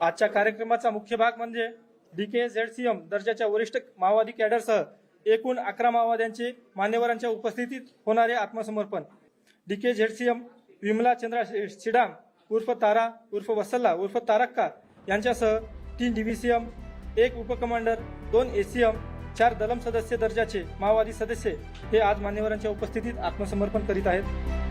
आजच्या कार्यक्रमाचा मुख्य भाग म्हणजे DKZCM दर्जाच्या वरिष्ठ माओवादी कॅडरसह एकूण 11 माओवाद्यांचे मान्यवरांच्या उपस्थितीत होणारे आत्मसमर्पण। DKZCM विमला चंद्रा शिडाम उर्फ तारा उर्फ वसल्ला उर्फ तारक्का यांच्यासह 3 DVCM, 1 उपकमांडर, 2 ACM, 4 दलम सदस्य दर्जाचे माओवादी सदस्य हे आज मान्यवरांच्या उपस्थितीत आत्मसमर्पण करीत आहेत।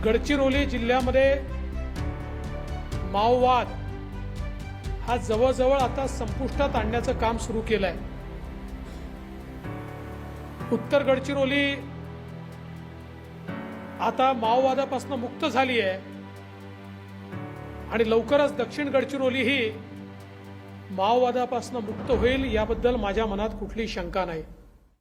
गडचिरोली जिल्ह्यामध्ये माओवाद हा जवळजवळ आता संपुष्टात आणण्याचं काम सुरू केलं आहे। उत्तर गडचिरोली आता माओवादापासून मुक्त झाली आहे आणि लवकरच दक्षिण गडचिरोली ही माओवादापासून मुक्त होईल याबद्दल माझ्या मनात कुठलीही शंका नाही।